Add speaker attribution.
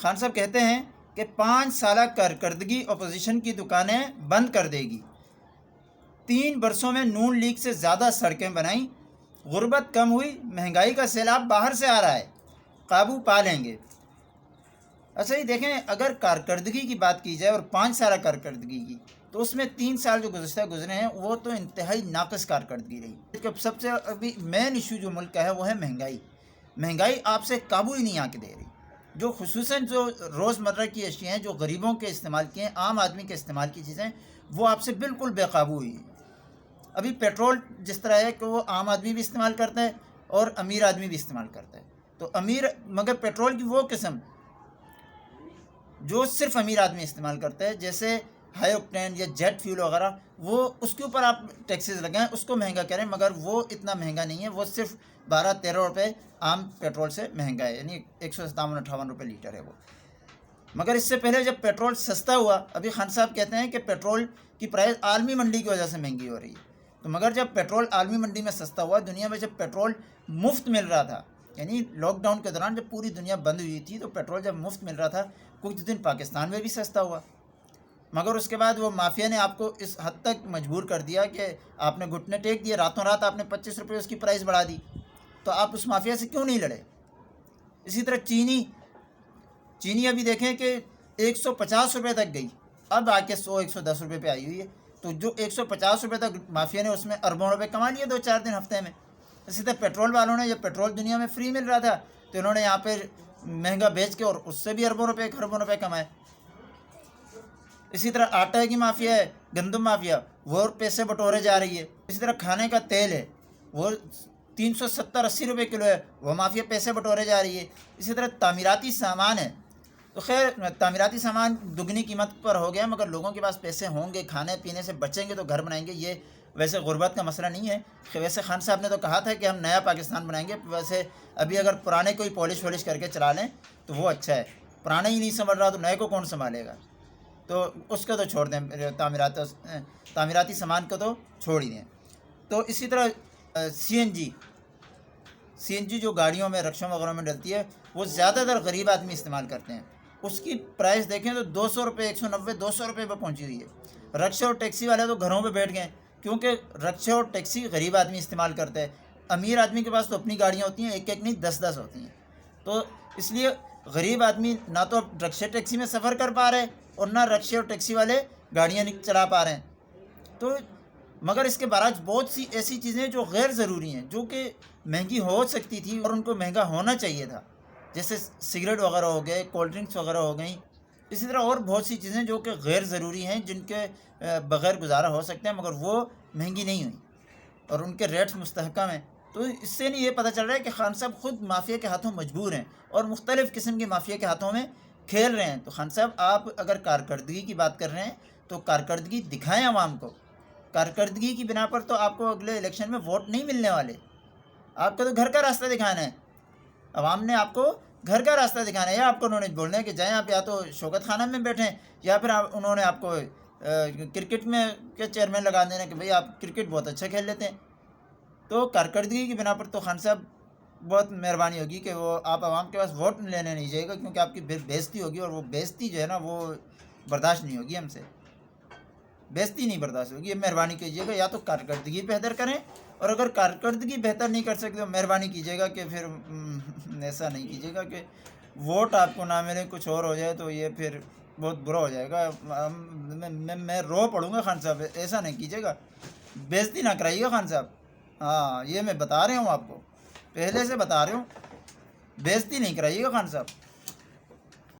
Speaker 1: خان صاحب کہتے ہیں کہ 5 سالہ کارکردگی اپوزیشن کی دکانیں بند کر دے گی، 3 برسوں میں نون لیگ سے زیادہ سڑکیں بنائیں، غربت کم ہوئی، مہنگائی کا سیلاب باہر سے آ رہا ہے، قابو پا لیں گے۔ اچھا یہ دیکھیں، اگر کارکردگی کی بات کی جائے اور 5 سالہ کارکردگی کی، تو اس میں 3 سال جو گزرے ہیں وہ تو انتہائی ناقص کارکردگی رہی۔ سب سے ابھی مین ایشو جو ملک کا ہے وہ ہے مہنگائی۔ مہنگائی آپ سے قابو ہی نہیں آ کے دے رہی، جو خصوصاً جو روزمرہ کی اشیاء ہیں، جو غریبوں کے استعمال کی ہیں، عام آدمی کے استعمال کی چیزیں، وہ آپ سے بالکل بے قابو ہوئی ہیں۔ ابھی پیٹرول جس طرح ہے کہ وہ عام آدمی بھی استعمال کرتا ہے اور امیر آدمی بھی استعمال کرتا ہے، تو مگر پیٹرول کی وہ قسم جو صرف امیر آدمی استعمال کرتا ہے، جیسے ہائی اوکٹین یا جیٹ فیول وغیرہ، وہ اس کے اوپر آپ ٹیکسز لگائیں، اس کو مہنگا کریں، مگر وہ اتنا مہنگا نہیں ہے، وہ صرف 12-13 روپے عام پیٹرول سے مہنگا ہے، یعنی 157-58 روپے لیٹر ہے وہ۔ مگر اس سے پہلے جب پیٹرول سستا ہوا، ابھی خان صاحب کہتے ہیں کہ پیٹرول کی پرائز عالمی منڈی کی وجہ سے مہنگی ہو رہی ہے، تو مگر جب پیٹرول عالمی منڈی میں سستا ہوا، دنیا میں جب پیٹرول مفت مل رہا تھا، یعنی لاک ڈاؤن کے دوران جب پوری دنیا بند ہوئی تھی، تو پیٹرول جب مفت مل رہا تھا، کچھ دن پاکستان میں بھی سستا ہوا، مگر اس کے بعد وہ مافیا نے آپ کو اس حد تک مجبور کر دیا کہ آپ نے گھٹنے ٹیک دیے، راتوں رات آپ نے 25 روپے اس کی پرائز بڑھا دی، تو آپ اس مافیا سے کیوں نہیں لڑے؟ اسی طرح چینی ابھی دیکھیں کہ 150 روپے تک گئی، اب آ کے 100-110 روپے پہ آئی ہوئی ہے، تو جو 150 روپے تک مافیا نے اس میں اربوں روپے کما لیے 2-4 دن ہفتے میں۔ اسی طرح پیٹرول والوں نے، جب پیٹرول دنیا میں فری مل رہا تھا، تو انہوں نے یہاں پہ مہنگا بیچ کے اور اس سے بھی اربوں روپے کمائے۔ اسی طرح آٹا کی مافیا ہے، گندم مافیا، وہ پیسے بٹورے جا رہی ہے۔ اسی طرح کھانے کا تیل ہے، وہ 370-80 روپے کلو ہے، وہ مافیا پیسے بٹورے جا رہی ہے۔ اسی طرح تعمیراتی سامان ہے، تو خیر تعمیراتی سامان دگنی قیمت پر ہو گیا، مگر لوگوں کے پاس پیسے ہوں گے، کھانے پینے سے بچیں گے تو گھر بنائیں گے، یہ ویسے غربت کا مسئلہ نہیں ہے۔ ویسے خان صاحب نے تو کہا تھا کہ ہم نیا پاکستان بنائیں گے، ویسے ابھی اگر پرانے کوئی پالش والش کر کے چلا لیں تو وہ اچھا ہے، پرانا ہی نہیں سنبھل رہا تو نئے کو کون سنبھالے گا؟ تو اس کو تو چھوڑ دیں، تعمیراتی سامان کو تو چھوڑ ہی دیں۔ تو اسی طرح سی این جی جو گاڑیوں میں، رکشوں وغیرہ میں ڈلتی ہے، وہ زیادہ تر غریب آدمی استعمال کرتے ہیں، اس کی پرائز دیکھیں تو 200 روپے، 190-200 روپے پہ پہنچی ہوئی ہے۔ رکشے اور ٹیکسی والے تو گھروں پہ بیٹھ گئے، کیونکہ رکشے اور ٹیکسی غریب آدمی استعمال کرتے ہیں، امیر آدمی کے پاس تو اپنی گاڑیاں ہوتی ہیں، ایک نہیں 10-10 ہوتی ہیں، تو اس لیے غریب آدمی نہ تو رکشے ٹیکسی میں سفر کر پا رہے اور نہ رکشے اور ٹیکسی والے گاڑیاں چلا پا رہے ہیں۔ تو مگر اس کے برعکس بہت سی ایسی چیزیں جو غیر ضروری ہیں، جو کہ مہنگی ہو سکتی تھی اور ان کو مہنگا ہونا چاہیے تھا، جیسے سگریٹ وغیرہ ہو گئے، کولڈ ڈرنکس وغیرہ ہو گئیں، اسی طرح اور بہت سی چیزیں جو کہ غیر ضروری ہیں، جن کے بغیر گزارا ہو سکتے ہیں، مگر وہ مہنگی نہیں ہوئی اور ان کے ریٹس مستحکم ہیں۔ تو اس سے نہیں یہ پتہ چل رہا ہے کہ خان صاحب خود مافیا کے ہاتھوں مجبور ہیں اور مختلف قسم کی مافیا کے ہاتھوں میں کھیل رہے ہیں۔ تو خان صاحب آپ اگر کارکردگی کی بات کر رہے ہیں تو کارکردگی دکھائیں عوام کو، کارکردگی کی بنا پر تو آپ کو اگلے الیکشن میں ووٹ نہیں ملنے والے، آپ کو تو گھر کا راستہ دکھانا ہے، عوام نے آپ کو گھر کا راستہ دکھانا ہے، یا آپ کو انہوں نے بولنا ہے کہ جائیں آپ یا تو شوکت خانہ میں بیٹھیں، یا پھر انہوں نے آپ کو کرکٹ میں کے چیئرمین لگا دینا کہ بھئی آپ کرکٹ بہت اچھا کھیل لیتے ہیں۔ تو کارکردگی کی بنا پر تو خان صاحب بہت مہربانی ہوگی کہ وہ آپ عوام کے پاس ووٹ لینے نہیں جائے گا، کیونکہ آپ کی بےعزتی ہوگی، اور وہ بےعزتی جو ہے نا وہ برداشت نہیں ہوگی، ہم سے بےعزتی نہیں برداشت ہوگی۔ یہ مہربانی کیجیے گا، یا تو کارکردگی بہتر کریں، اور اگر کارکردگی بہتر نہیں کر سکتے تو مہربانی کیجیے گا کہ پھر ایسا نہیں کیجیے گا کہ ووٹ آپ کو نہ ملے، کچھ اور ہو جائے تو یہ پھر بہت برا ہو جائے گا، میں رو پڑوں گا۔ خان صاحب ایسا نہیں کیجیے گا، بےعزتی نہ کرائیے گا خان صاحب، ہاں یہ میں بتا رہا ہوں، آپ کو پہلے سے بتا رہا ہوں، بےعزتی نہیں کرائیے گا خان صاحب۔